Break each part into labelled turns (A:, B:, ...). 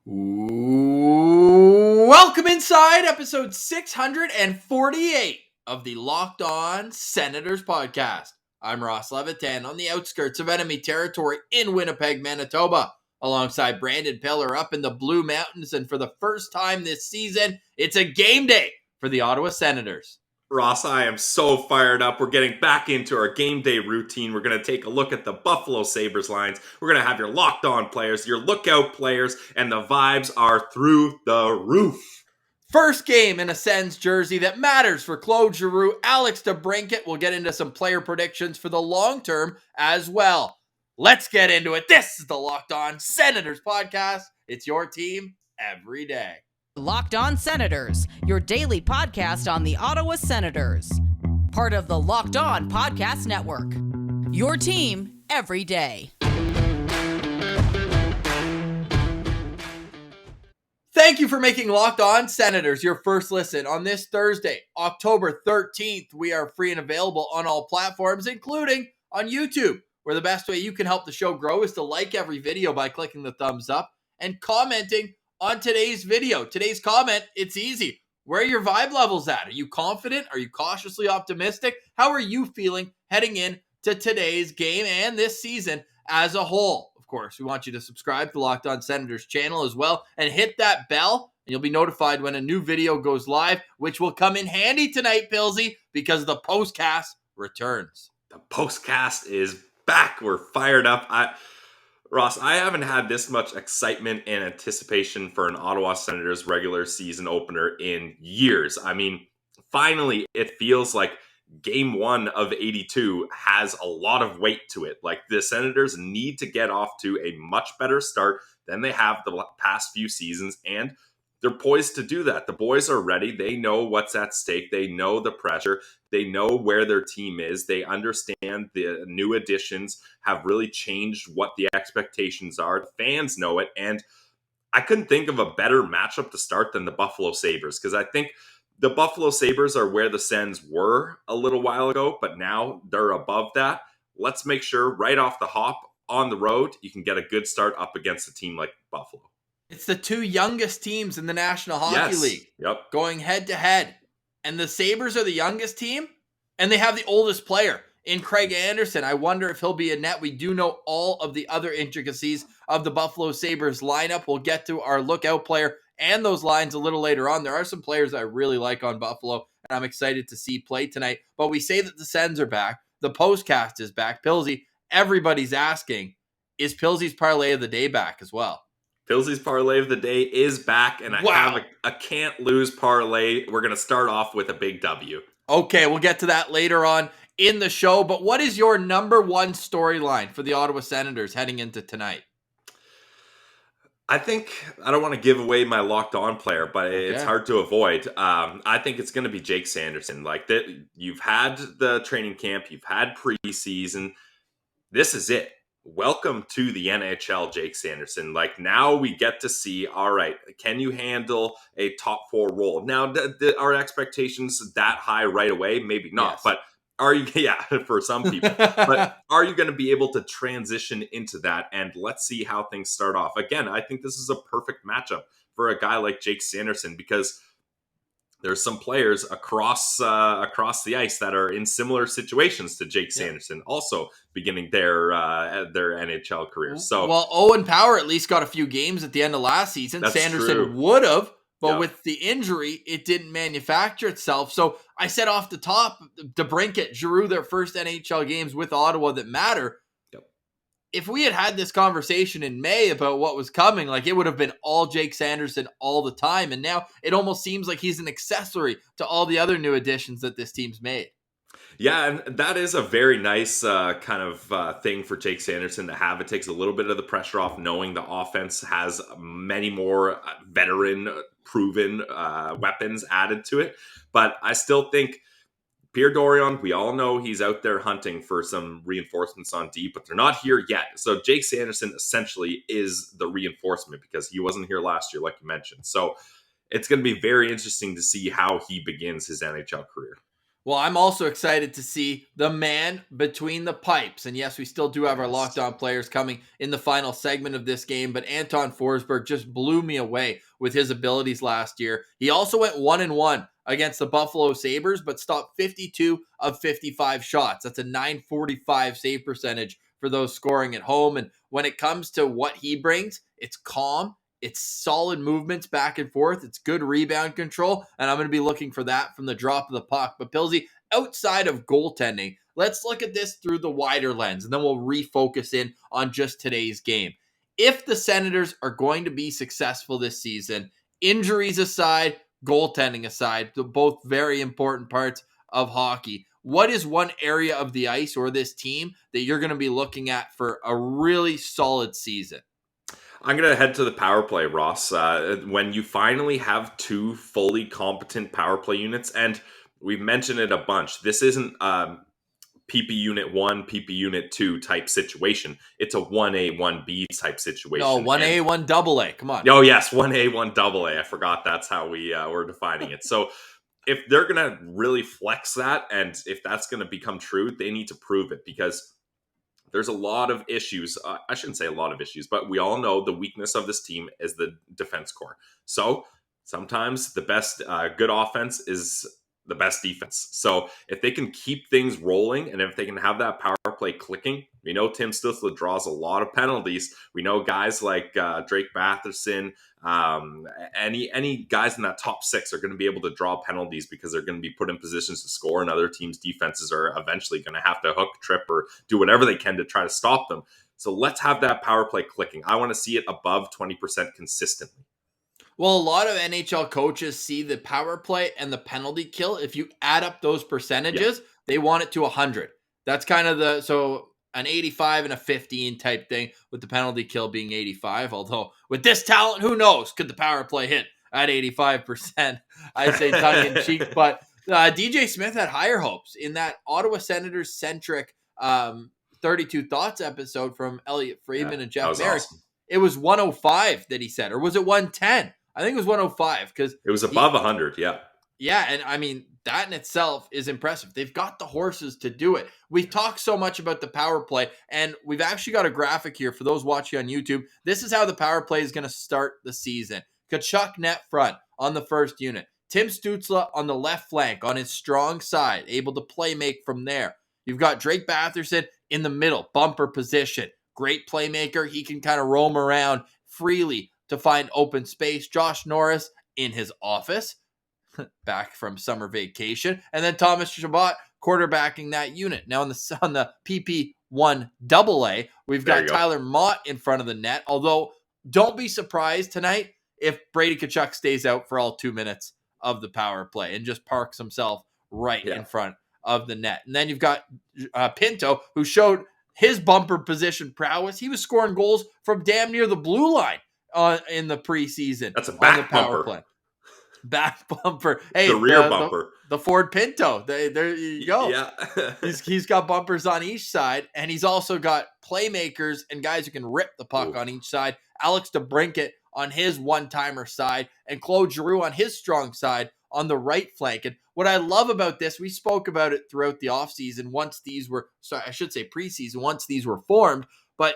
A: Welcome inside episode 648 of the Locked On Senators podcast. I'm Ross Levitan on the outskirts of enemy territory in Winnipeg, Manitoba, alongside Brandon Piller up in the Blue Mountains. And for the first time this season, it's a game day for the Ottawa Senators.
B: Ross, I am so fired up. We're getting back into our game day routine. We're going to take a look at the Buffalo Sabres lines. We're going to have your locked on players, your lookout players, and the vibes are through the roof.
A: First game in a Sens jersey that matters for Claude Giroux, Alex DeBrincat. We'll get into some player predictions for the long term as well. Let's get into it. This is the Locked On Senators podcast. It's your team every day.
C: Locked On Senators, your daily podcast on the Ottawa Senators. Part of the Locked On Podcast Network. Your team every day.
A: Thank you for making Locked On Senators your first listen on this Thursday, October 13th. We are free and available on all platforms, including on YouTube, where the best way you can help the show grow is to like every video by clicking the thumbs up and commenting on today's video. Today's comment, it's easy. Where are your vibe levels at? Are you confident? Are you cautiously optimistic? How are you feeling heading in to today's game and this season as a whole? Of course, we want you to subscribe to the Locked On Senators channel as well and hit that bell, and you'll be notified when a new video goes live, which will come in handy tonight, Pillsy, because the postcast returns.
B: The postcast is back. We're fired up. Ross, I haven't had this much excitement and anticipation for an Ottawa Senators regular season opener in years. I mean, finally, it feels like game one of 82 has a lot of weight to it. Like, the Senators need to get off to a much better start than they have the past few seasons, and they're poised to do that. The boys are ready. They know what's at stake. They know the pressure. They know where their team is. They understand the new additions have really changed what the expectations are. The fans know it. And I couldn't think of a better matchup to start than the Buffalo Sabres, because I think the Buffalo Sabres are where the Sens were a little while ago, but now they're above that. Let's make sure right off the hop on the road, you can get a good start up against a team like Buffalo.
A: It's the two youngest teams in the National Hockey League going head to head. And the Sabres are the youngest team, and they have the oldest player in Craig Anderson. I wonder if he'll be a net. We do know all of the other intricacies of the Buffalo Sabres lineup. We'll get to our lookout player and those lines a little later on. There are some players I really like on Buffalo, and I'm excited to see play tonight. But we say that the Sens are back. The postcast is back. Pillsy, everybody's asking, is Pillsy's parlay of the day back as well?
B: Pillsy's parlay of the day is back, and I have a can't lose parlay. We're going to start off with a big W.
A: Okay, we'll get to that later on in the show, but what is your number one storyline for the Ottawa Senators heading into tonight?
B: I think, I don't want to give away my locked on player, but it's hard to avoid. I think it's going to be Jake Sanderson. Like, that, you've had the training camp, you've had preseason. This is it. Welcome to the NHL, Jake Sanderson. Like, now we get to see, all right, can you handle a top four role? Now, are expectations that high right away? Maybe not,
A: yes.
B: But are you, for some people, but are you going to be able to transition into that? And let's see how things start off. Again, I think this is a perfect matchup for a guy like Jake Sanderson, because there's some players across the ice that are in similar situations to Jake Sanderson, also beginning their NHL careers. So,
A: well, Owen Power at least got a few games at the end of last season. Sanderson would have, but with the injury, it didn't manufacture itself. So I said off the top, DeBrincat, Giroux, their first NHL games with Ottawa that matter. If we had this conversation in May about what was coming, like, it would have been all Jake Sanderson all the time. And now it almost seems like he's an accessory to all the other new additions that this team's made.
B: Yeah, and that is a very nice thing for Jake Sanderson to have. It takes a little bit of the pressure off, knowing the offense has many more veteran, proven weapons added to it. But I still think Pierre Dorion, we all know he's out there hunting for some reinforcements on D, but they're not here yet. So Jake Sanderson essentially is the reinforcement, because he wasn't here last year, like you mentioned. So it's going to be very interesting to see how he begins his NHL career.
A: Well, I'm also excited to see the man between the pipes. And yes, we still do have our
B: Yes.
A: locked on players coming in the final segment of this game, but Anton Forsberg just blew me away with his abilities last year. He also went 1-1 against the Buffalo Sabres, but stopped 52 of 55 shots. That's a .945 save percentage for those scoring at home. And when it comes to what he brings, it's calm. It's solid movements back and forth. It's good rebound control. And I'm going to be looking for that from the drop of the puck. But Pillsy, outside of goaltending, let's look at this through the wider lens. And then we'll refocus in on just today's game. If the Senators are going to be successful this season, injuries aside, goaltending aside, both very important parts of hockey, what is one area of the ice or this team that you're going to be looking at for a really solid season?
B: I'm going to head to the power play, Ross. When you finally have two fully competent power play units, and we've mentioned it a bunch, this isn't PP Unit 1, PP Unit 2 type situation. It's a 1A, 1B type situation.
A: No, 1A, 1AA. Come on.
B: Oh, yes, 1A, 1AA. I forgot that's how we were defining it. So if they're going to really flex that, and if that's going to become true, they need to prove it, because there's a lot of issues. I shouldn't say a lot of issues, but we all know the weakness of this team is the defense core. So sometimes the best good offense is the best defense. So if they can keep things rolling, and if they can have that power play clicking, we know Tim Stützle draws a lot of penalties. We know guys like Drake Batherson, any guys in that top six are going to be able to draw penalties, because they're going to be put in positions to score, and other teams' defenses are eventually going to have to hook, trip, or do whatever they can to try to stop them. So let's have that power play clicking. I want to see it above 20% consistently.
A: Well, a lot of NHL coaches see the power play and the penalty kill. If you add up those percentages, they want it to 100. That's kind of so an 85 and a 15 type thing, with the penalty kill being 85. Although with this talent, who knows? Could the power play hit at 85%? I say tongue in cheek, but DJ Smith had higher hopes in that Ottawa Senators centric 32 Thoughts episode from Elliot Friedman and Jeff Merrick.
B: Awesome.
A: It was 105 that he said, or was it 110? I think it was 105, because
B: it was above 100. Yeah.
A: Yeah. And I mean, that in itself is impressive. They've got the horses to do it. We've talked so much about the power play, and we've actually got a graphic here for those watching on YouTube. This is how the power play is going to start the season. Tkachuk net front on the first unit. Tim Stützle on the left flank on his strong side, able to play make from there. You've got Drake Batherson in the middle, bumper position. Great playmaker. He can kind of roam around freely to find open space. Josh Norris in his office, back from summer vacation. And then Thomas Chabot quarterbacking that unit. Now on the PP1AA, we've got Tyler Mott in front of the net. Although, don't be surprised tonight if Brady Tkachuk stays out for all 2 minutes of the power play and just parks himself right in front of the net. And then you've got Pinto, who showed his bumper position prowess. He was scoring goals from damn near the blue line in the preseason.
B: That's a back
A: power
B: bumper.
A: Play. Back bumper. Hey,
B: the rear bumper.
A: The Ford Pinto. There you go.
B: Yeah.
A: he's got bumpers on each side, and he's also got playmakers and guys who can rip the puck on each side. Alex DeBrincat on his one-timer side, and Claude Giroux on his strong side on the right flank. And what I love about this, we spoke about it throughout the offseason preseason, once these were formed, but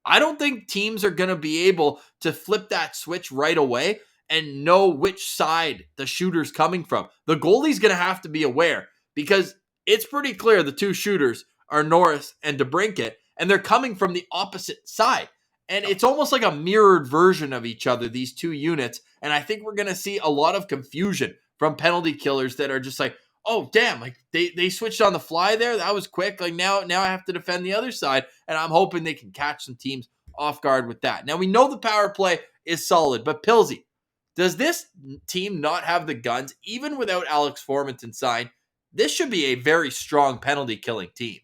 A: I don't think teams are going to be able to flip that switch right away and know which side the shooter's coming from. The goalie's going to have to be aware, because it's pretty clear the two shooters are Norris and DeBrincat, and they're coming from the opposite side. And it's almost like a mirrored version of each other, these two units. And I think we're going to see a lot of confusion from penalty killers that are just like, oh, damn, like they switched on the fly there. That was quick. Like now I have to defend the other side. And I'm hoping they can catch some teams off guard with that. Now we know the power play is solid, but Pillsy, does this team not have the guns, even without Alex Formenton signed? This should be a very strong penalty killing team.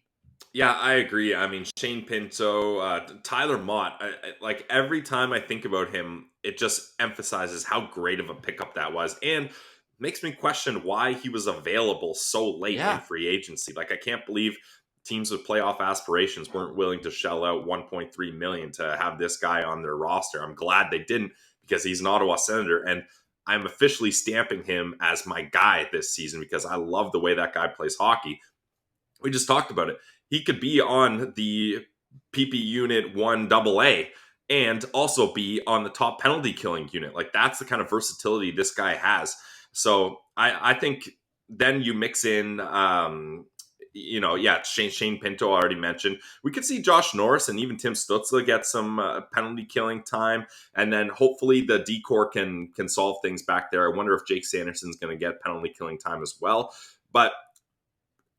B: Yeah, I agree. I mean, Shane Pinto, Tyler Mott, like every time I think about him, it just emphasizes how great of a pickup that was, and makes me question why he was available so late in free agency. Like, I can't believe teams with playoff aspirations weren't willing to shell out $1.3 million to have this guy on their roster. I'm glad they didn't, because he's an Ottawa Senator, and I'm officially stamping him as my guy this season because I love the way that guy plays hockey. We just talked about it. He could be on the PP unit 1AA and also be on the top penalty killing unit. Like, that's the kind of versatility this guy has. So I think then you mix in, Shane Pinto I already mentioned. We could see Josh Norris and even Tim Stützle get some penalty killing time, and then hopefully the decor can solve things back there. I wonder if Jake Sanderson's going to get penalty killing time as well. But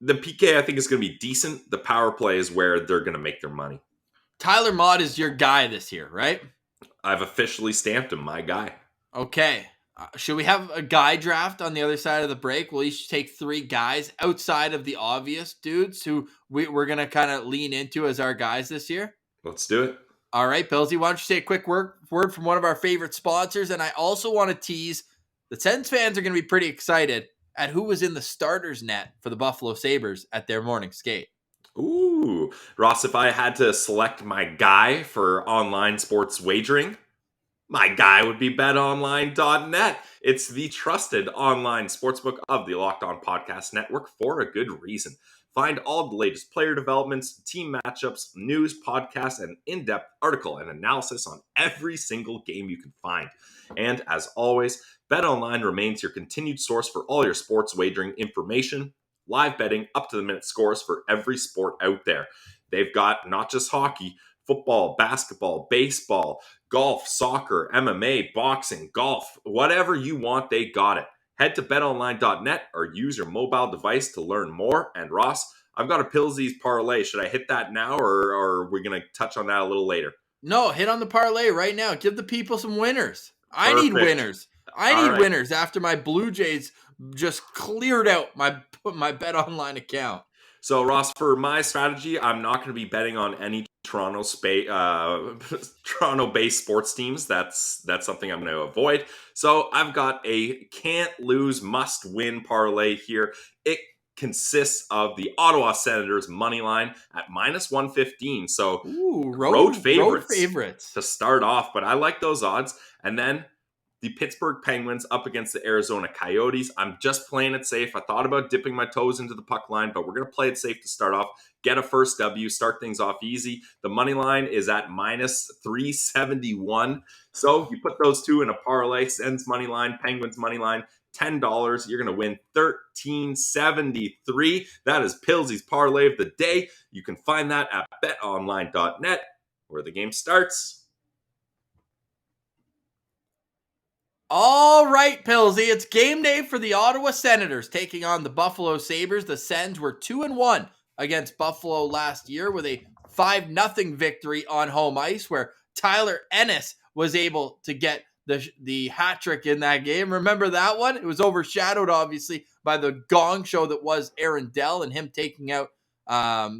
B: the PK, I think, is going to be decent. The power play is where they're going to make their money.
A: Tyler Mott is your guy this year, right?
B: I've officially stamped him my guy.
A: Okay. Should we have a guy draft on the other side of the break? We'll each take 3 guys outside of the obvious dudes who we're going to kind of lean into as our guys this year.
B: Let's do it.
A: All right, Pillsy, why don't you say a quick word from one of our favorite sponsors? And I also want to tease the Sens fans are going to be pretty excited at who was in the starters net for the Buffalo Sabres at their morning skate.
B: Ooh, Ross, if I had to select my guy for online sports wagering, my guy would be betonline.net. It's the trusted online sportsbook of the Locked On Podcast Network for a good reason. Find all the latest player developments, team matchups, news, podcasts, and in-depth article and analysis on every single game you can find. And as always, BetOnline remains your continued source for all your sports wagering information, live betting, up-to-the-minute scores for every sport out there. They've got not just hockey, football, basketball, baseball, golf, soccer, MMA, boxing, golf, whatever you want, they got it. Head to betonline.net or use your mobile device to learn more. And Ross, I've got a Pillsy's parlay. Should I hit that now or are we going to touch on that a little later?
A: No, hit on the parlay right now. Give the people some winners. I need winners. Winners after my Blue Jays just cleared out my BetOnline account.
B: So, Ross, for my strategy, I'm not going to be betting on any Toronto-based sports teams. That's something I'm going to avoid. So, I've got a can't-lose, must-win parlay here. It consists of the Ottawa Senators money line at minus 115. So, road favorites to start off. But I like those odds. And then the Pittsburgh Penguins up against the Arizona Coyotes. I'm just playing it safe. I thought about dipping my toes into the puck line, but we're going to play it safe to start off. Get a first W, start things off easy. The money line is at minus 371. So you put those two in a parlay, Sens money line, Penguins money line, $10. You're going to win $13.73. That is Pillsy's parlay of the day. You can find that at betonline.net, where the game starts.
A: All right, Pillsy, it's game day for the Ottawa Senators taking on the Buffalo Sabres. The Sens were 2-1 against Buffalo last year with a 5-0 victory on home ice where Tyler Ennis was able to get the hat trick in that game. Remember that one? It was overshadowed, obviously, by the gong show that was Aaron Dell and him taking out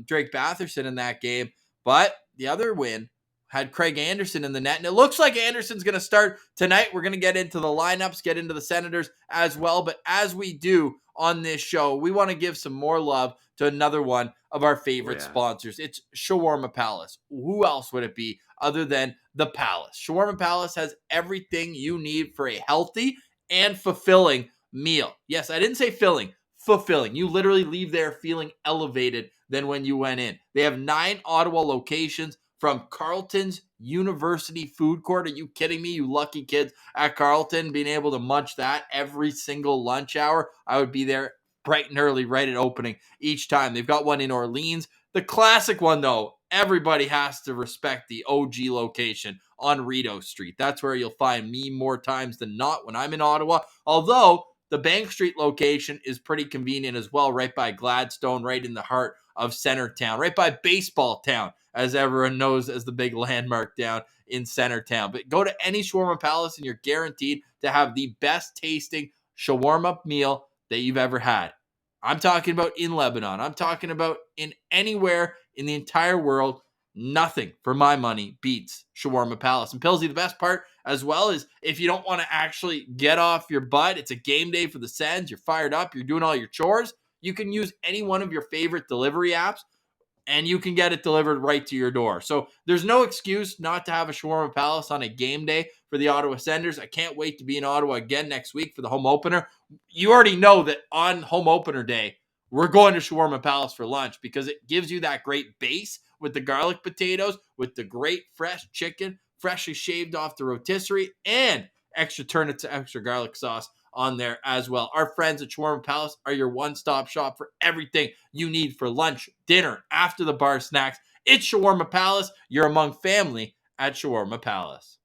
A: Drake Batherson in that game. But the other win had Craig Anderson in the net, and it looks like Anderson's going to start tonight. We're going to get into the lineups, get into the Senators as well, but as we do on this show, we want to give some more love to another one of our favorite sponsors. It's Shawarma Palace. Who else would it be other than the Palace? Shawarma Palace has everything you need for a healthy and fulfilling meal. Yes, I didn't say filling, fulfilling. You literally leave there feeling elevated than when you went in. They have 9 Ottawa locations, from Carleton's University Food Court. Are you kidding me? You lucky kids at Carleton being able to munch that every single lunch hour. I would be there bright and early, right at opening each time. They've got one in Orleans. The classic one, though, everybody has to respect the OG location on Rideau Street. That's where you'll find me more times than not when I'm in Ottawa. Although the Bank Street location is pretty convenient as well, right by Gladstone, right in the heart of Centertown, right by Baseball Town, as everyone knows as the big landmark down in Centertown. But go to any Shawarma Palace and you're guaranteed to have the best tasting shawarma meal that you've ever had. I'm talking about in Lebanon. I'm talking about in anywhere in the entire world. Nothing, for my money, beats Shawarma Palace. And Pillsy, the best part as well is if you don't want to actually get off your butt, it's a game day for the Sens, you're fired up, you're doing all your chores, you can use any one of your favorite delivery apps. and you can get it delivered right to your door. So there's no excuse not to have a Shawarma Palace on a game day for the Ottawa Senators. I can't wait to be in Ottawa again next week for the home opener. You already know that on home opener day, we're going to Shawarma Palace for lunch because it gives you that great base with the garlic potatoes, with the great fresh chicken, freshly shaved off the rotisserie, and extra turnip to extra garlic sauce on there as well. Our friends at Shawarma Palace are your one-stop shop for everything you need for lunch, dinner, after the bar snacks. It's Shawarma Palace. You're among family at Shawarma Palace.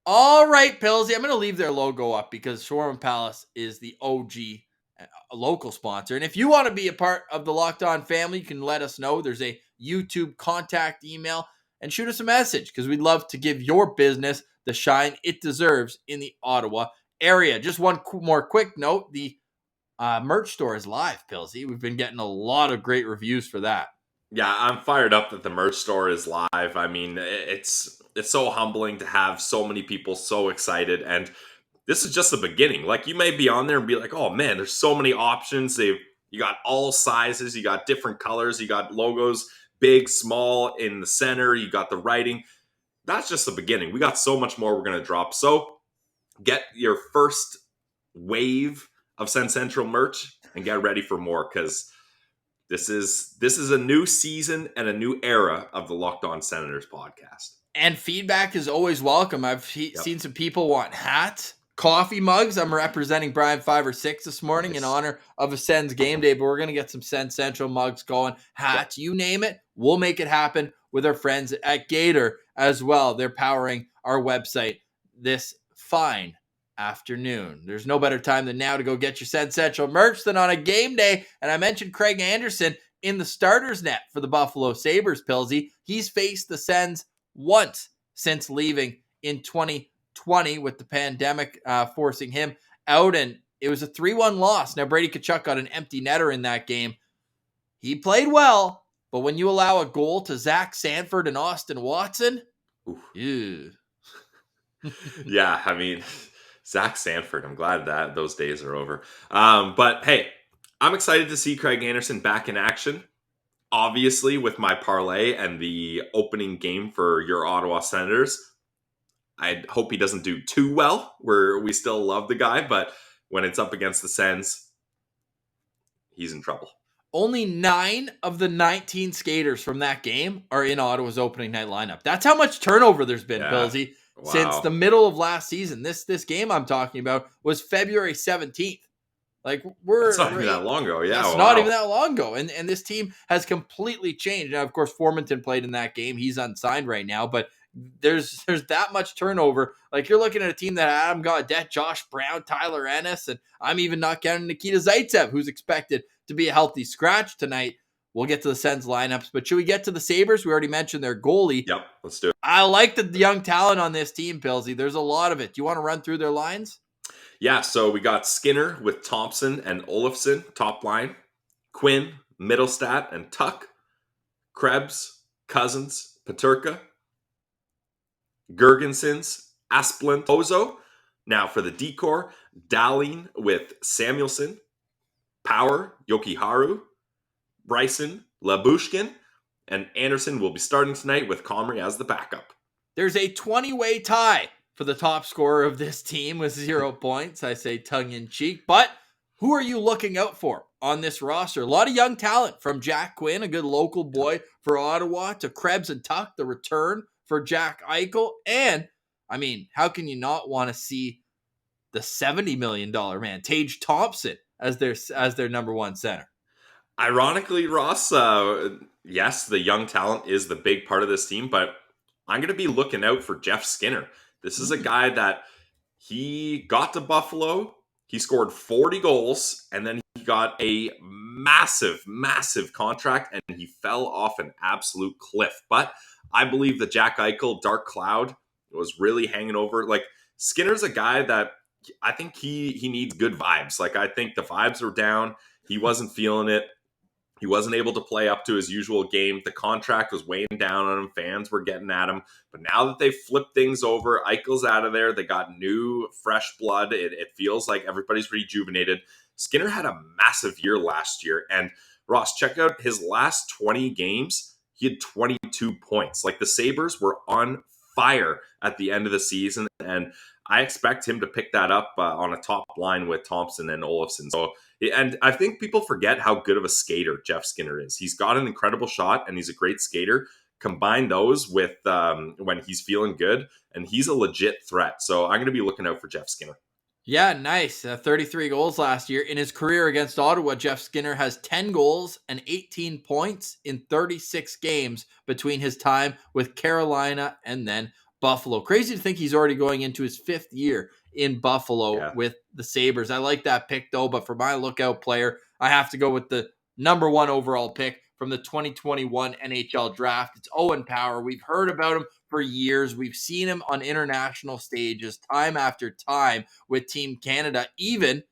A: All right, Pillsy, I'm going to leave their logo up because Shawarma Palace is the OG local sponsor. And if you want to be a part of the Locked On family, you can let us know. There's a YouTube contact email and shoot us a message because we'd love to give your business the shine it deserves in the Ottawa area. Just one more quick note. The merch store is live, Pillsy. We've been getting a lot of great reviews for that.
B: Yeah, I'm fired up that the merch store is live. I mean, it's so humbling to have so many people so excited, and this is just the beginning. Like, you may be on there and be like, "Oh man, there's so many options. You got all sizes, you got different colors, you got logos, big, small, in the center, you got the writing." That's just the beginning. We got so much more we're going to drop. So get your first wave of Sens Central merch and get ready for more, because this is a new season and a new era of the Locked On Senators podcast.
A: And feedback is always welcome. I've seen some people want hats, coffee mugs. I'm representing Brian 5 or 6 this morning in honor of a Sens game day, but we're going to get some Sens Central mugs going, hats, you name it. We'll make it happen with our friends at Gator as well. They're powering our website this fine afternoon. There's no better time than now to go get your Sens Central merch than on a game day. And I mentioned Craig Anderson in the starters net for the Buffalo Sabres, Pillsy. He's faced the Sens once since leaving in 2020 with the pandemic forcing him out, and it was a 3-1 loss. Now, Brady Tkachuk got an empty netter in that game. He played well, but when you allow a goal to Zach Sanford and Austin Watson, ew.
B: Yeah, I mean, Zach Sanford, I'm glad that those days are over. But hey, I'm excited to see Craig Anderson back in action. Obviously, with my parlay and the opening game for your Ottawa Senators, I hope he doesn't do too well, where we still love the guy, but when it's up against the Sens, he's in trouble.
A: Only 9 of the 19 skaters from that game are in Ottawa's opening night lineup. That's how much turnover there's been, Pillsy, since the middle of last season. This game I'm talking about was February 17th. Like,
B: it's not even that long ago. Yeah,
A: it's not even that long ago. And this team has completely changed. Now, of course, Formanton played in that game. He's unsigned right now, but there's that much turnover. Like, you're looking at a team that Adam Gaudette, Josh Brown, Tyler Ennis, and I'm even not counting Nikita Zaitsev, who's expected to be a healthy scratch tonight. We'll get to the Sens lineups, but should we get to the Sabres? We already mentioned their goalie.
B: Yep, let's do it.
A: I like the young talent on this team, Pillsy. There's a lot of it. Do you want to run through their lines?
B: Yeah, so we got Skinner with Thompson and Olofsson, top line. Quinn, Middlestat, and Tuck. Krebs, Cousins, Paterka. Gergensons, Asplund, Ozo. Now for the decor, Dahlin with Samuelson. Power, Yokiharu. Bryson, Labushkin. And Anderson will be starting tonight with Comrie as the backup.
A: There's a 20-way tie for the top scorer of this team with 0 points. I say tongue-in-cheek. But who are you looking out for on this roster? A lot of young talent, from Jack Quinn, a good local boy for Ottawa, to Krebs and Tuck, the return for Jack Eichel. And, I mean, how can you not want to see the $70 million man, Tage Thompson, as their number one center?
B: Ironically, Ross, yes, the young talent is the big part of this team, but I'm going to be looking out for Jeff Skinner. This is a guy that he got to Buffalo. He scored 40 goals, and then he got a massive, massive contract, and he fell off an absolute cliff. But I believe the Jack Eichel dark cloud was really hanging over. Like, Skinner's a guy that I think he needs good vibes. Like, I think the vibes were down. He wasn't feeling it. He wasn't able to play up to his usual game. The contract was weighing down on him. Fans were getting at him. But now that they've flipped things over, Eichel's out of there. They got new, fresh blood. It feels like everybody's rejuvenated. Skinner had a massive year last year. And Ross, check out his last 20 games. He had 22 points. Like, the Sabres were on fire at the end of the season. And I expect him to pick that up on a top line with Thompson and Olofsson. So, and I think people forget how good of a skater Jeff Skinner is. He's got an incredible shot and he's a great skater. Combine those with when he's feeling good, and he's a legit threat. So I'm going to be looking out for Jeff Skinner.
A: Yeah, nice. 33 goals last year. In his career against Ottawa, Jeff Skinner has 10 goals and 18 points in 36 games between his time with Carolina and then Buffalo. Crazy to think he's already going into his 5th year in Buffalo with the Sabres. I like that pick, though, but for my lookout player, I have to go with the number 1 overall pick from the 2021 NHL draft. It's Owen Power. We've heard about him for years. We've seen him on international stages time after time with Team Canada, even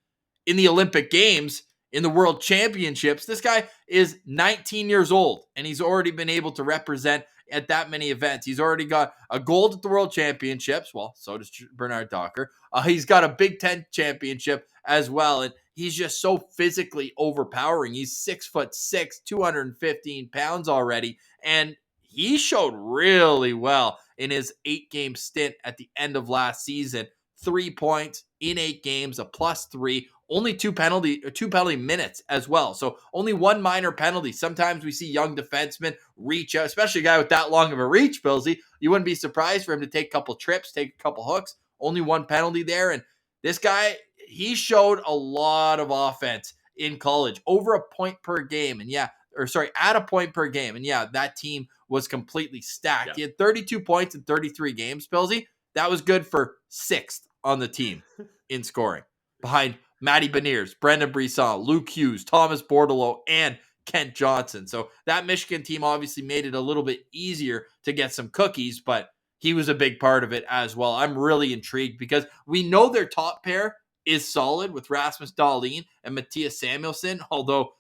A: in the Olympic Games, in the World Championships. This guy is 19 years old, and he's already been able to represent at that many events. He's already got a gold at the World Championships. Well, so does Bernard Docker. He's got a Big Ten championship as well, and he's just so physically overpowering. He's 6'6", 215 pounds already, and he showed really well in his 8-game stint at the end of last season. 3 points in 8 games, a +3, only 2 penalty minutes as well. So only 1 minor penalty. Sometimes we see young defensemen reach out, especially a guy with that long of a reach, Pillsy. You wouldn't be surprised for him to take a couple trips, take a couple hooks. Only 1 penalty there. And this guy, he showed a lot of offense in college, over a point per game. And at a point per game. And that team was completely stacked. Yeah. He had 32 points in 33 games, Pillsy. That was good for 6th on the team in scoring, behind Matty Beniers, Brendan Brisson, Luke Hughes, Thomas Bordelot, and Kent Johnson. So that Michigan team obviously made it a little bit easier to get some cookies, but he was a big part of it as well. I'm really intrigued because we know their top pair is solid with Rasmus Dahlin and Matthias Samuelsson, although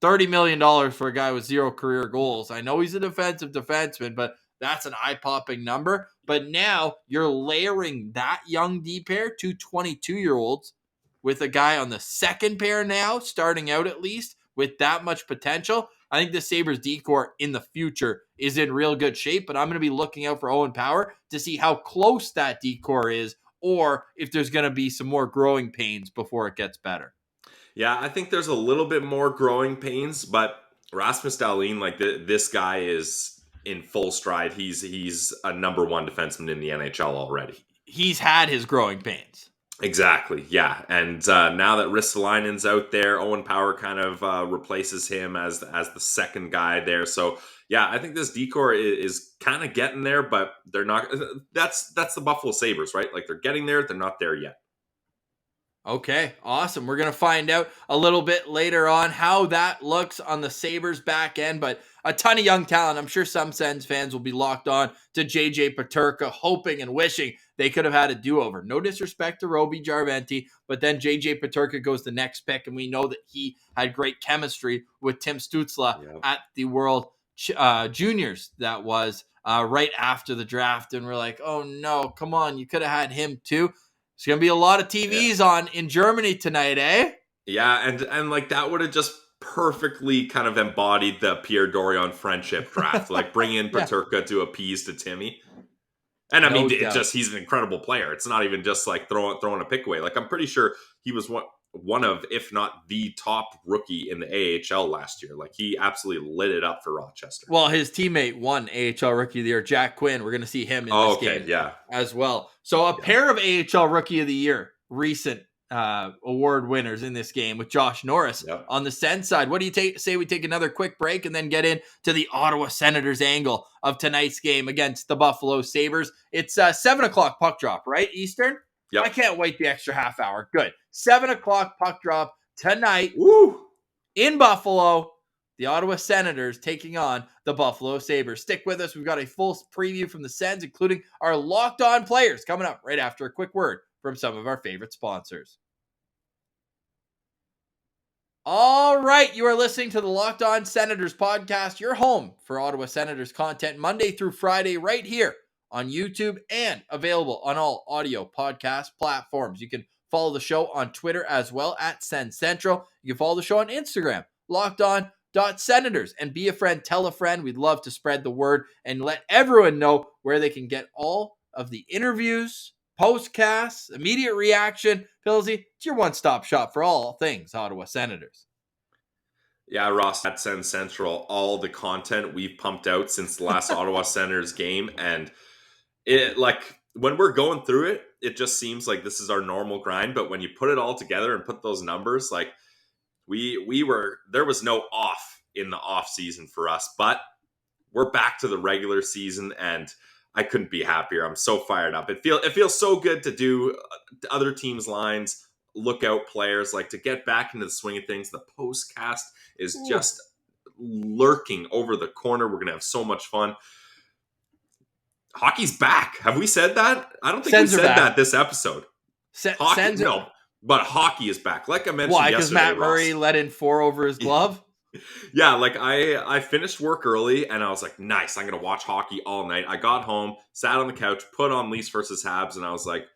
A: $30 million for a guy with 0 career goals. I know he's a defensive defenseman, but that's an eye-popping number. But now you're layering that young D pair, 2 22-year-olds, with a guy on the second pair now, starting out at least, with that much potential. I think the Sabres D-core in the future is in real good shape, but I'm going to be looking out for Owen Power to see how close that D-core is, or if there's going to be some more growing pains before it gets better.
B: Yeah, I think there's a little bit more growing pains, but Rasmus Dahlin, like this guy is in full stride. He's a number 1 defenseman in the NHL already.
A: He's had his growing pains.
B: Exactly, yeah. And now that Ristolainen's out there, Owen Power kind of replaces him as the second guy there. So, yeah, I think this D-core is kind of getting there, but they're not. That's the Buffalo Sabres, right? Like, they're getting there. They're not there yet.
A: Okay, awesome. We're going to find out a little bit later on how that looks on the Sabres back end, but a ton of young talent. I'm sure some Sens fans will be locked on to JJ Peterka, hoping and wishing they could have had a do-over. No disrespect to Roby Jarventi, but then JJ Peterka goes the next pick, and we know that he had great chemistry with Tim Stützle at the World Juniors. That was right after the draft, and we're like, oh no, come on, you could have had him too. It's going to be a lot of TVs on in Germany tonight, eh?
B: Yeah, and like that would have just perfectly kind of embodied the Pierre Dorion friendship draft. Like, bring in Peterka to appease to Timmy. And I mean, he's an incredible player. It's not even just like throwing a pick away. Like, I'm pretty sure he was one of, if not the top rookie in the AHL last year. Like, he absolutely lit it up for Rochester.
A: Well, his teammate won AHL Rookie of the Year, Jack Quinn. We're going to see him in this game as well. So a pair of AHL Rookie of the Year recent award winners in this game with Josh Norris on the Sens side. What do you say we take another quick break and then get into the Ottawa Senators angle of tonight's game against the Buffalo Sabres? It's 7 o'clock puck drop, right? Eastern? Yep. I can't wait the extra half hour. Good. 7 o'clock puck drop tonight.
B: Woo!
A: In Buffalo. The Ottawa Senators taking on the Buffalo Sabres. Stick with us. We've got a full preview from the Sens, including our Locked On players, coming up right after a quick word from some of our favorite sponsors. All right, you are listening to the Locked On Senators podcast, your home for Ottawa Senators content Monday through Friday right here on YouTube and available on all audio podcast platforms. You can Follow the show on Twitter as well at Sens Central. You can follow the show on Instagram, lockedon.senators, and be a friend, tell a friend. We'd love to spread the word and let everyone know where they can get all of the interviews, postcasts, immediate reaction. Pillsy, it's your one-stop shop for all things Ottawa Senators.
B: Yeah, Ross, at Sens Central, all the content we've pumped out since the last Ottawa Senators game. And it, like, when we're going through it, it just seems like this is our normal grind. But when you put it all together and put those numbers, like, there was no off in the off season for us, but we're back to the regular season, and I couldn't be happier. I'm so fired up. It feels so good to do other teams' lines, look out players, like to get back into the swing of things. The postcast is just lurking over the corner. We're gonna have so much fun. Hockey's back. Have we said that? I don't think we said that this episode. No, but hockey is back. Like I mentioned yesterday. Why? Because
A: Matt Murray let in 4 over his glove?
B: Yeah, like I finished work early and I was like, nice, I'm going to watch hockey all night. I got home, sat on the couch, put on Leafs versus Habs, and I was like,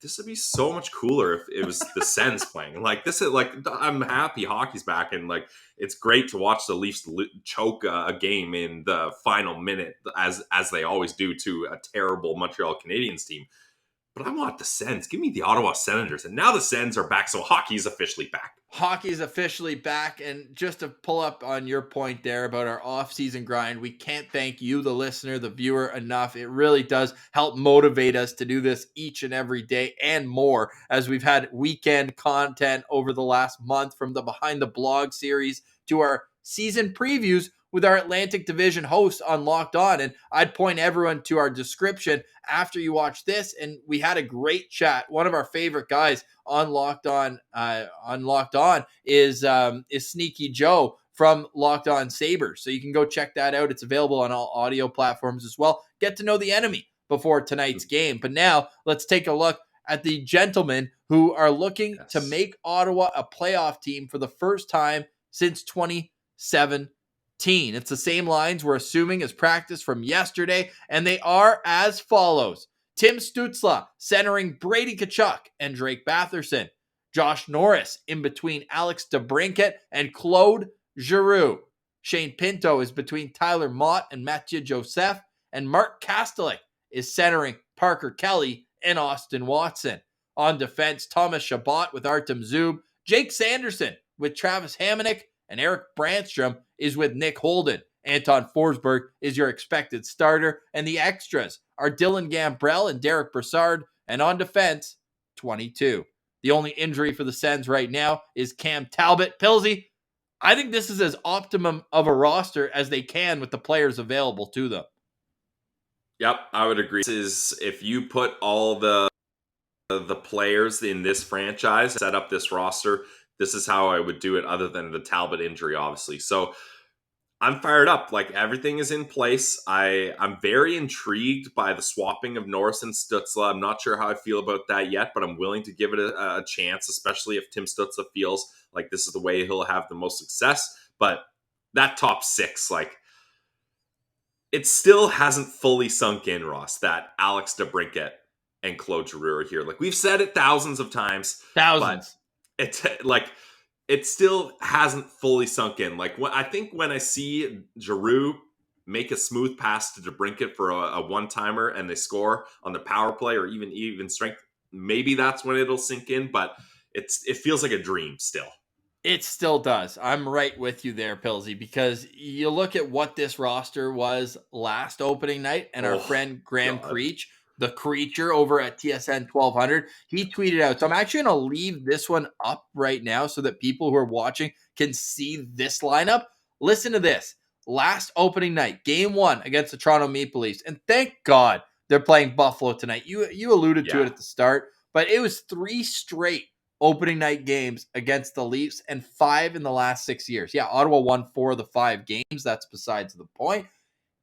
B: this would be so much cooler if it was the Sens playing. Like, this is like, I'm happy hockey's back, and like, it's great to watch the Leafs choke a game in the final minute, as they always do to a terrible Montreal Canadiens team. But I want the Sens. Give me the Ottawa Senators. And now the Sens are back, so hockey's officially back.
A: Hockey's officially back. And just to pull up on your point there about our off-season grind, we can't thank you, the listener, the viewer, enough. It really does help motivate us to do this each and every day and more, as we've had weekend content over the last month, from the Behind the Blog series to our season previews with our Atlantic Division hosts on Locked On. And I'd point everyone to our description after you watch this. And we had a great chat. One of our favorite guys on Locked On is Sneaky Joe from Locked On Sabres. So you can go check that out. It's available on all audio platforms as well. Get to know the enemy before tonight's game. But now let's take a look at the gentlemen who are looking to make Ottawa a playoff team for the first time since 2017. It's the same lines we're assuming as practice from yesterday, and they are as follows. Tim Stützle centering Brady Tkachuk and Drake Batherson. Josh Norris in between Alex DeBrincat and Claude Giroux. Shane Pinto is between Tyler Mott and Mathieu Joseph, and Mark Kastelik is centering Parker Kelly and Austin Watson. On defense, Thomas Chabot with Artem Zub, Jake Sanderson with Travis Hamonic, and Eric Brandstrom is with Nick Holden. Anton Forsberg is your expected starter, and the extras are Dylan Gambrell and Derek Brassard, and on defense, 22. The only injury for the Sens right now is Cam Talbot. Pillsy, I think this is as optimum of a roster as they can with the players available to them.
B: Yep, I would agree. This is, if you put all the players in this franchise, set up this roster, this is how I would do it, other than the Talbot injury, obviously. So I'm fired up. Like, everything is in place. I'm very intrigued by the swapping of Norris and Stützle. I'm not sure how I feel about that yet, but I'm willing to give it a chance, especially if Tim Stützle feels like this is the way he'll have the most success. But that top 6, like, it still hasn't fully sunk in, Ross, that Alex DeBrincat and Claude Giroux are here. Like, we've said it thousands of times.
A: Thousands.
B: But it's like, it still hasn't fully sunk in. Like, I think when I see Giroux make a smooth pass to DeBrincat for a one-timer and they score on the power play or even strength, maybe that's when it'll sink in. But it feels like a dream still.
A: It still does. I'm right with you there, Pillsy, because you look at what this roster was last opening night, and our friend Graham Creech, the creature over at TSN 1200, he tweeted out. So I'm actually going to leave this one up right now so that people who are watching can see this lineup. Listen to this. Last opening night, game 1 against the Toronto Maple Leafs. And thank God they're playing Buffalo tonight. You alluded to it at the start, but it was 3 straight opening night games against the Leafs and 5 in the last 6 years. Yeah, Ottawa won 4 of the 5 games. That's besides the point.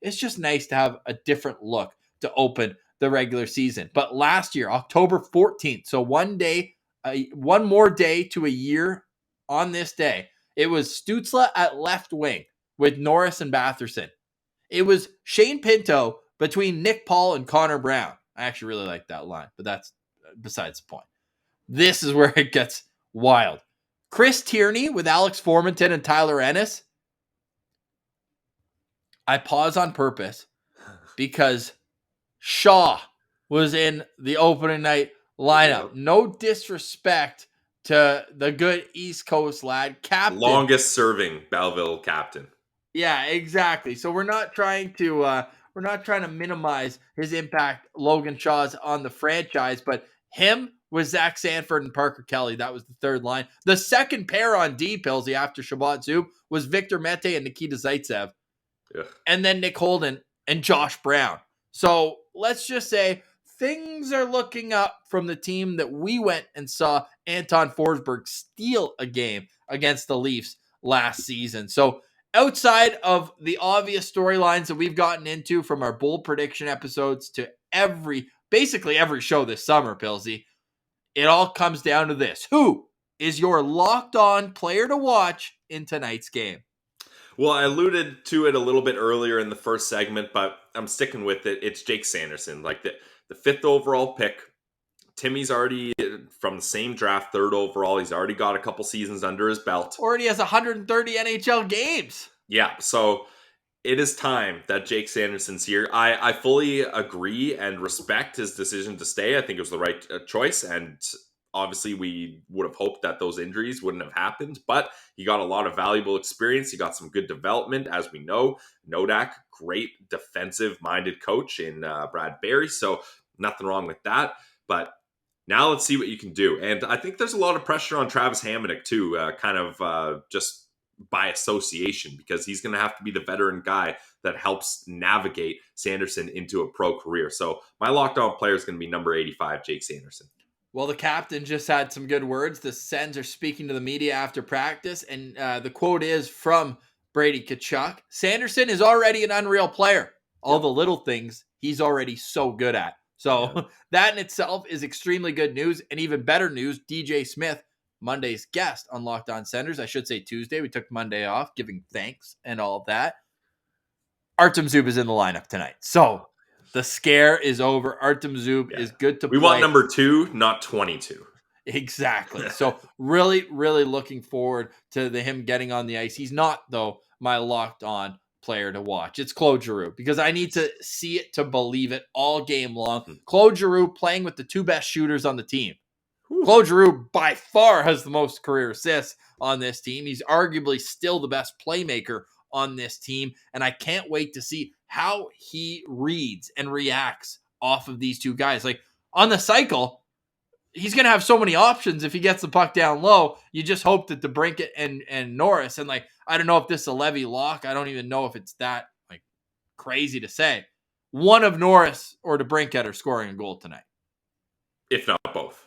A: It's just nice to have a different look to open the regular season. But last year, October 14th, so one more day to a year on this day, it was Stützle at left wing with Norris and Batherson. It was Shane Pinto between Nick Paul and Connor Brown. I actually really like that line, but that's besides the point. This is where it gets wild. Chris Tierney with Alex Formanton and Tyler Ennis. I pause on purpose because Shaw was in the opening night lineup.
B: Yep.
A: No disrespect to the good East Coast lad, captain.
B: Longest serving Belleville captain.
A: Yeah, exactly. So we're not trying to minimize his impact. Logan Shaw's on the franchise, but him with Zach Sanford and Parker Kelly. That was the third line. The second pair on D, Pillsy, after Shabbat Zub was Victor Mete and Nikita Zaitsev.
B: Yeah.
A: And then Nick Holden and Josh Brown. So let's just say things are looking up from the team that we went and saw Anton Forsberg steal a game against the Leafs last season. So outside of the obvious storylines that we've gotten into from our bold prediction episodes to basically every show this summer, Pillsy, it all comes down to this. Who is your locked on player to watch in tonight's game?
B: Well, I alluded to it a little bit earlier in the first segment, but I'm sticking with it. It's Jake Sanderson, like the fifth overall pick. Timmy's already from the same draft, third overall. He's already got a couple seasons under his belt.
A: Already has 130 NHL games.
B: Yeah, so it is time that Jake Sanderson's here. I fully agree and respect his decision to stay. I think it was the right choice, and obviously we would have hoped that those injuries wouldn't have happened, but he got a lot of valuable experience. He got some good development, as we know. Nodak, great defensive-minded coach in Brad Berry, so nothing wrong with that. But now let's see what you can do. And I think there's a lot of pressure on Travis Hamonic too, just by association, because he's going to have to be the veteran guy that helps navigate Sanderson into a pro career. So my locked-on player is going to be number 85, Jake Sanderson.
A: Well, the captain just had some good words. The Sens are speaking to the media after practice, and the quote is from Brady Tkachuk. Sanderson is already an unreal player. All the little things he's already so good at. So that in itself is extremely good news. And even better news, DJ Smith, Monday's guest on Locked On Senators. I should say Tuesday. We took Monday off, giving thanks and all of that. Artem Zub is in the lineup tonight. So the scare is over. Artem Zub is good to play.
B: We want number 2, not 22.
A: Exactly. So really, really looking forward to him getting on the ice. He's not, though, my locked on player to watch. It's Claude Giroux, because I need to see it to believe it all game long. Claude Giroux playing with the two best shooters on the team. Claude Giroux by far has the most career assists on this team. He's arguably still the best playmaker on this team, and I can't wait to see how he reads and reacts off of these two guys. Like on the cycle, he's going to have so many options if he gets the puck down low. You just hope that DeBrincat and Norris, and I don't know if this is a Levy lock. I don't even know if it's that crazy to say. One of Norris or DeBrincat are scoring a goal tonight.
B: If not both.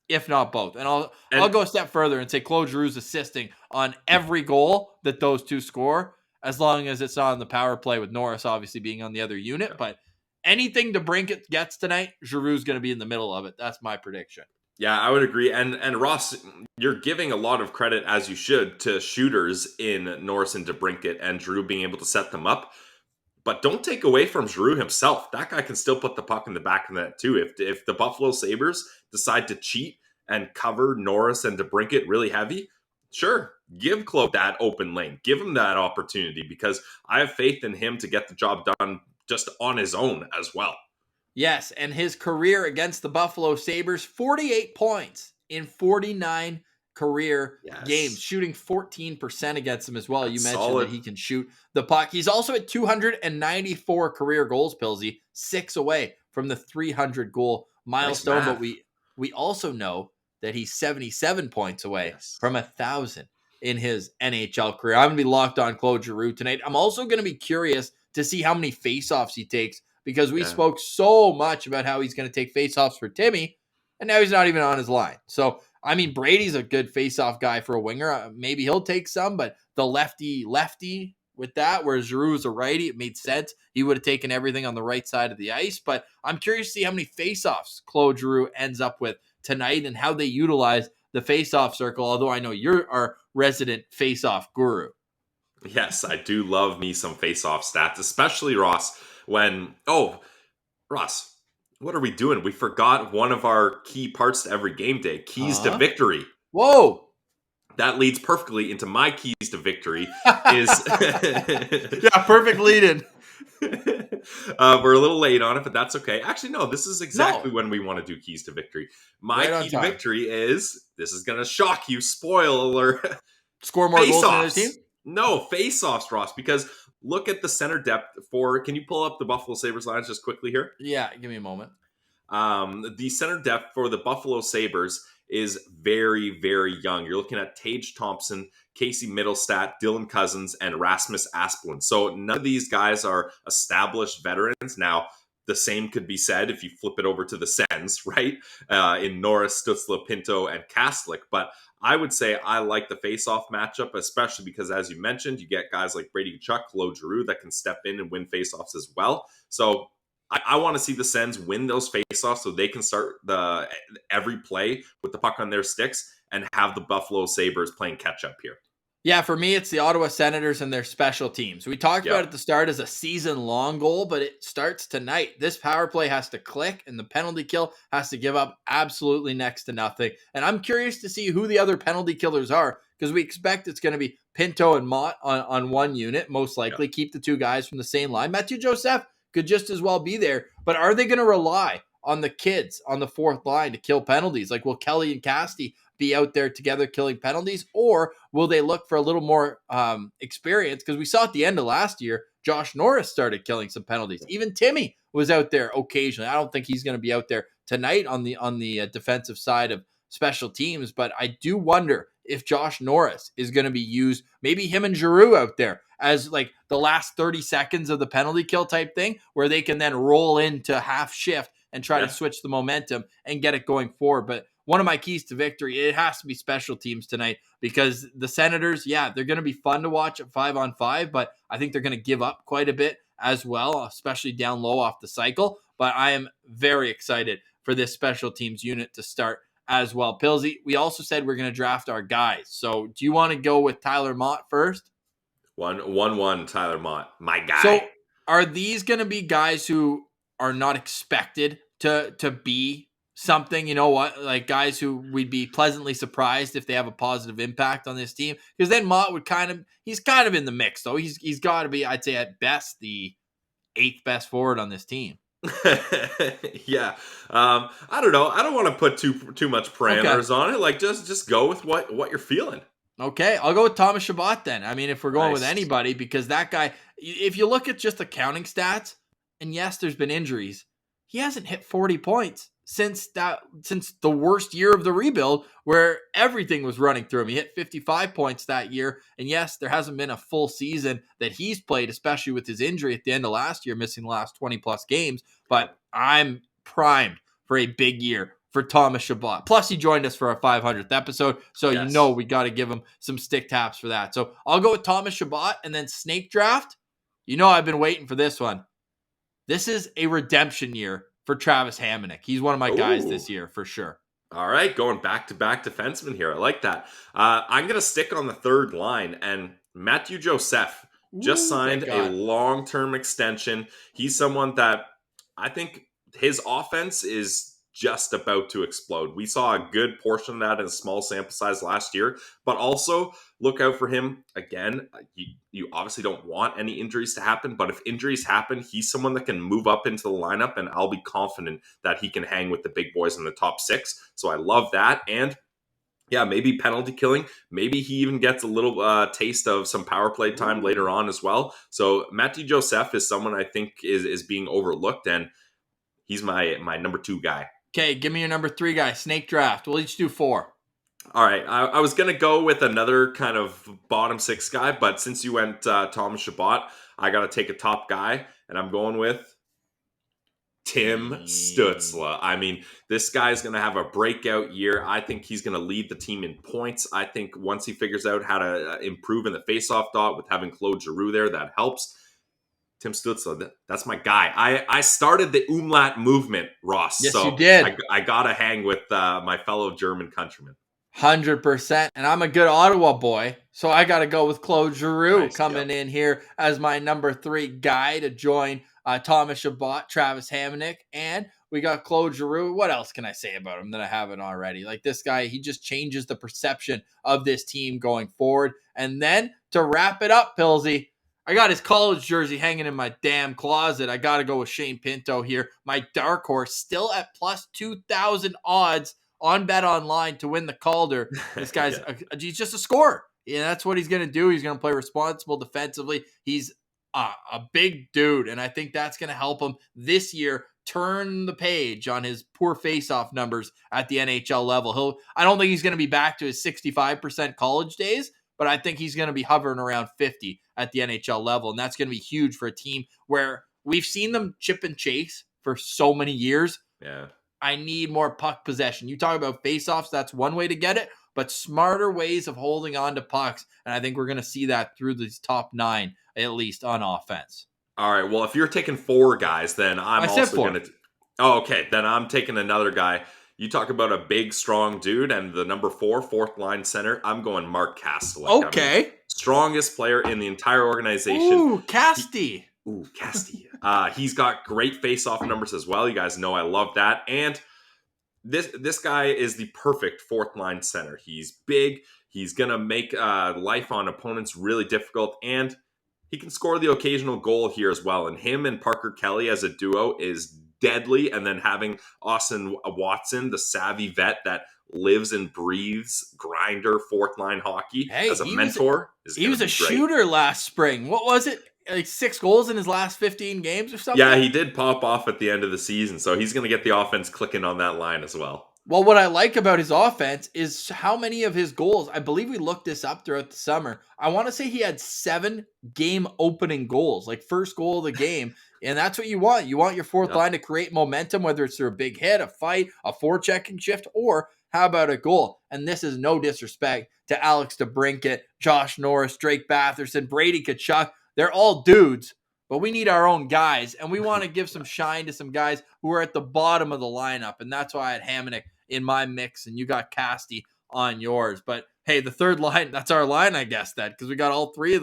A: If not both. And I'll go a step further and say Claude Giroux's assisting on every goal that those two score, as long as it's not on the power play, with Norris obviously being on the other unit. Yeah. But anything DeBrincat gets tonight, Giroux's going to be in the middle of it. That's my prediction.
B: Yeah, I would agree. And Ross, you're giving a lot of credit, as you should, to shooters in Norris and DeBrincat and Giroux being able to set them up. But don't take away from Giroux himself. That guy can still put the puck in the back of the net too. If the Buffalo Sabres decide to cheat and cover Norris and DeBrincat really heavy, sure, give Claude that open lane. Give him that opportunity, because I have faith in him to get the job done just on his own as well.
A: Yes, and his career against the Buffalo Sabres, 48 points in 49 career games, shooting 14% against them as well. You mentioned that he can shoot the puck. He's also at 294 career goals, Pillsy, 6 away from the 300 goal milestone. But we also know that he's 77 points away from 1,000 in his NHL career. I'm going to be locked on Claude Giroux tonight. I'm also going to be curious to see how many faceoffs he takes, because we spoke so much about how he's going to take faceoffs for Timmy, and now he's not even on his line. So, I mean, Brady's a good faceoff guy for a winger. Maybe he'll take some, but the lefty with that, whereas Giroux is a righty, it made sense. He would have taken everything on the right side of the ice. But I'm curious to see how many faceoffs Claude Giroux ends up with tonight and how they utilize the faceoff circle, although I know you're our resident faceoff guru.
B: Yes, I do love me some faceoff stats, especially Ross, when What are we doing? We forgot one of our key parts to every game day. Keys to victory.
A: Whoa.
B: That leads perfectly into my keys to victory is...
A: Yeah, perfect lead-in.
B: We're a little late on it, but that's okay. Actually, no, this is exactly when we want to do keys to victory. My
A: Right on
B: key to
A: time.
B: victory is, this is going to shock you, spoiler alert,
A: Score more goals than the other
B: face-offs.
A: team?
B: No, face-offs, Ross, because look at the center depth for... Can you pull up the Buffalo Sabres lines just quickly here?
A: Yeah, give me a moment.
B: The center depth for the Buffalo Sabres is very, very young. You're looking at Tage Thompson, Casey Middlestat, Dylan Cousins, and Rasmus Asplund. So none of these guys are established veterans. Now, the same could be said if you flip it over to the Sens, right? In Norris, Stützle, Pinto, and Kastlik. But I would say I like the face-off matchup, especially because, as you mentioned, you get guys like Brady Tkachuk, Claude Giroux that can step in and win face-offs as well. So I want to see the Sens win those faceoffs so they can start every play with the puck on their sticks and have the Buffalo Sabres playing catch up here.
A: Yeah, for me, it's the Ottawa Senators and their special teams. We talked about it at the start as a season-long goal, but it starts tonight. This power play has to click, and the penalty kill has to give up absolutely next to nothing. And I'm curious to see who the other penalty killers are, because we expect it's going to be Pinto and Mott on one unit, most likely. Keep the two guys from the same line. Matthew Joseph could just as well be there, but are they going to rely on the kids on the fourth line to kill penalties? Like, will Kelly and Casti be out there together killing penalties, or will they look for a little more experience? Because we saw at the end of last year, Josh Norris started killing some penalties. Even Timmy was out there occasionally. I don't think he's going to be out there tonight on the defensive side of special teams, but I do wonder if Josh Norris is going to be used, maybe him and Giroux out there as like the last 30 seconds of the penalty kill type thing, where they can then roll into half shift and try to switch the momentum and get it going forward. But one of my keys to victory, it has to be special teams tonight, because the Senators, they're going to be fun to watch at 5-on-5, but I think they're going to give up quite a bit as well, especially down low off the cycle. But I am very excited for this special teams unit to start as well. Pillsy, we also said we're going to draft our guys. So do you want to go with Tyler Mott first?
B: 1-1 Tyler Mott, my guy.
A: So are these going to be guys who are not expected to be something, you know what, like guys who we'd be pleasantly surprised if they have a positive impact on this team? Because then Mott would he's kind of in the mix, though. He's got to be, I'd say at best, the 8th best forward on this team.
B: I don't know. I don't want to put too much parameters on it. Like, just go with what you're feeling.
A: Okay, I'll go with Thomas Chabot then. I mean, if we're going with anybody, because that guy, if you look at just the counting stats, and yes, there's been injuries, he hasn't hit 40 points since the worst year of the rebuild, where everything was running through him. He hit 55 points that year, and yes, there hasn't been a full season that he's played, especially with his injury at the end of last year, missing the last 20 plus games. But I'm primed for a big year for Thomas Chabot. Plus, he joined us for our 500th episode, so you know we got to give him some stick taps for that. So I'll go with Thomas Chabot, and then snake draft. You know I've been waiting for this one. This is a redemption year for Travis Hamonic. He's one of my guys this year for sure.
B: All right, going back-to-back defensemen here. I like that. I'm going to stick on the third line, and Matthew Joseph just signed a long-term extension. He's someone that I think his offense is just about to explode. We saw a good portion of that in a small sample size last year, but also look out for him again. You obviously don't want any injuries to happen, but if injuries happen, he's someone that can move up into the lineup, and I'll be confident that he can hang with the big boys in the top 6. So I love that. And maybe penalty killing. Maybe he even gets a little taste of some power play time later on as well. So Matthew Joseph is someone I think is being overlooked, and he's my number 2 guy.
A: Okay, give me your number 3 guy. Snake draft. We'll each do 4.
B: All right. I was going to go with another kind of bottom 6 guy, but since you went Thomas Chabot, I got to take a top guy, and I'm going with Tim Stützle. I mean, this guy's going to have a breakout year. I think he's going to lead the team in points. I think once he figures out how to improve in the faceoff dot with having Claude Giroux there, that helps. Tim Stützle, that's my guy. I started the umlaut movement, Ross.
A: Yes,
B: so
A: you did.
B: I got to hang with my fellow German countrymen.
A: 100%. And I'm a good Ottawa boy, so I got to go with Claude Giroux coming in here as my number 3 guy to join Thomas Chabot, Travis Hamonic, and we got Claude Giroux. What else can I say about him that I haven't already? Like, this guy, he just changes the perception of this team going forward. And then to wrap it up, Pillsy, I got his college jersey hanging in my damn closet. I got to go with Shane Pinto here. My dark horse still at plus 2,000 odds on BetOnline to win the Calder. This guy's he's just a scorer. Yeah, that's what he's going to do. He's going to play responsible defensively. He's a big dude, and I think that's going to help him this year turn the page on his poor face-off numbers at the NHL level. I don't think he's going to be back to his 65% college days, but I think he's going to be hovering around 50 at the NHL level, and that's going to be huge for a team where we've seen them chip and chase for so many years.
B: Yeah.
A: I need more puck possession. You talk about face-offs, that's one way to get it, but smarter ways of holding on to pucks, and I think we're going to see that through these top 9, at least on offense.
B: All right, well, if you're taking 4 guys, then I'm also going to... Oh, okay, then I'm taking another guy. You talk about a big, strong dude, and the number 4, fourth line center, I'm going Mark Kastelik.
A: Okay.
B: I mean, strongest player in the entire organization.
A: Ooh, Casty.
B: Casty. He's got great face-off numbers as well. You guys know I love that. And this guy is the perfect fourth line center. He's big. He's going to make life on opponents really difficult. And he can score the occasional goal here as well. And him and Parker Kelly as a duo is deadly. And then having Austin Watson, the savvy vet that lives and breathes grinder fourth line hockey as a mentor.
A: He was a shooter last spring. What was it? Like 6 goals in his last 15 games or something?
B: Yeah, he did pop off at the end of the season. So he's going to get the offense clicking on that line as well.
A: Well, what I like about his offense is how many of his goals, I believe we looked this up throughout the summer. I want to say he had 7 game opening goals, like first goal of the game. And that's what you want. You want your fourth line to create momentum, whether it's through a big hit, a fight, a forechecking shift, or how about a goal? And this is no disrespect to Alex DeBrincat, Josh Norris, Drake Batherson, Brady Tkachuk. They're all dudes, but we need our own guys, and we want to give some shine to some guys who are at the bottom of the lineup, and that's why I had Hamonic in my mix, and you got Casty on yours. But hey, the third line, that's our line, I guess, that because we got all 3 of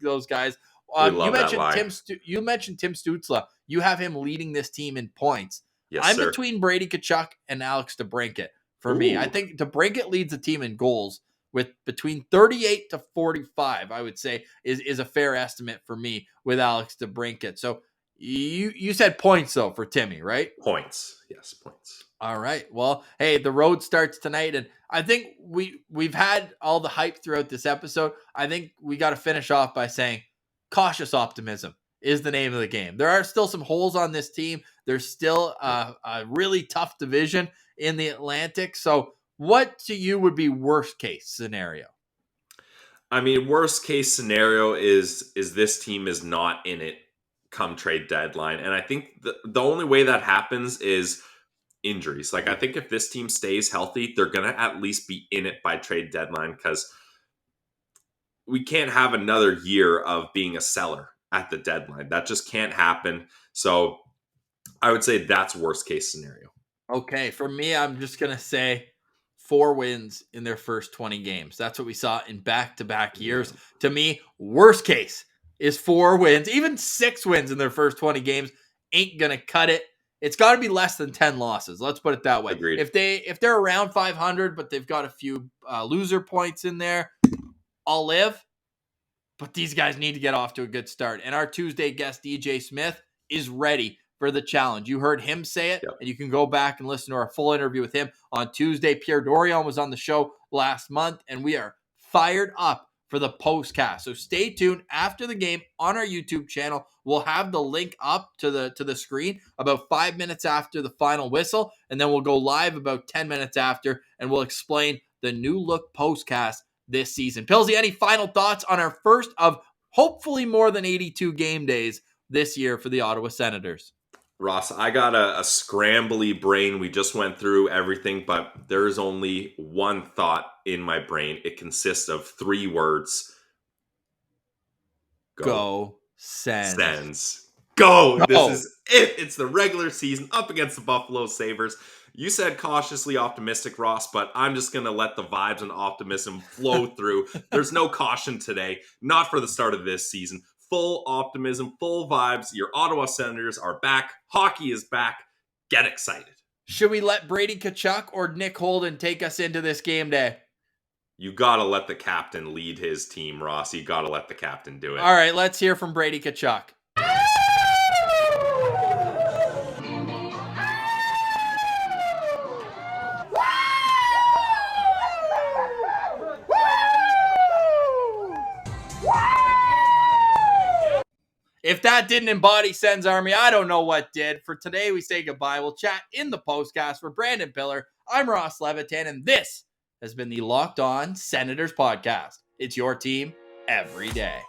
A: those guys. You mentioned Tim Stützle. You have him leading this team in points.
B: Yes,
A: I'm
B: sir.
A: between Brady Tkachuk and Alex DeBrincat. For me, I think DeBrincat leads the team in goals with between 38 to 45, I would say, is a fair estimate for me with Alex DeBrincat. So you said points, though, for Timmy, right?
B: Points. Yes, points.
A: All right. Well, hey, the road starts tonight, and I think we've had all the hype throughout this episode. I think we got to finish off by saying cautious optimism is the name of the game. There are still some holes on this team. There's still a really tough division in the Atlantic. So what to you would be worst case scenario?
B: I mean, worst case scenario is this team is not in it come trade deadline. And I think the only way that happens is injuries. Like, I think if this team stays healthy, they're going to at least be in it by trade deadline, because we can't have another year of being a seller at the deadline. That just can't happen. So I would say that's worst case scenario.
A: Okay. For me, I'm just going to say 4 wins in their first 20 games. That's what we saw in back-to-back years. To me, worst case is 4 wins. Even 6 wins in their first 20 games ain't going to cut it. It's got to be less than 10 losses. Let's put it that way.
B: Agreed.
A: If they're around 500, but they've got a few loser points in there, I'll live. But these guys need to get off to a good start. And our Tuesday guest, DJ Smith, is ready for the challenge. You heard him say it, and you can go back and listen to our full interview with him on Tuesday. Pierre Dorion was on the show last month, and we are fired up for the postcast. So stay tuned after the game on our YouTube channel. We'll have the link up to the screen about 5 minutes after the final whistle, and then we'll go live about 10 minutes after, and we'll explain the new look postcast this season. Pillsy, any final thoughts on our first of hopefully more than 82 game days this year for the Ottawa Senators?
B: Ross, I got a scrambly brain. We just went through everything, but there's only one thought in my brain. It consists of 3 words.
A: Go Sens.
B: Sens. Go! This is it. It's the regular season up against the Buffalo Sabres. You said cautiously optimistic, Ross, but I'm just going to let the vibes and optimism flow through. There's no caution today. Not for the start of this season. full optimism, full vibes. Your Ottawa Senators are back. Hockey is back. Get excited.
A: Should we let Brady Tkachuk or Nick Holden take us into this game day?
B: You got to let the captain lead his team, Ross. You got to let the captain do it.
A: All right, let's hear from Brady Tkachuk. If that didn't embody Sens Army, I don't know what did. For today, we say goodbye. We'll chat in the postcast. For Brandon Piller, I'm Ross Levitan, and this has been the Locked On Senators podcast. It's your team every day.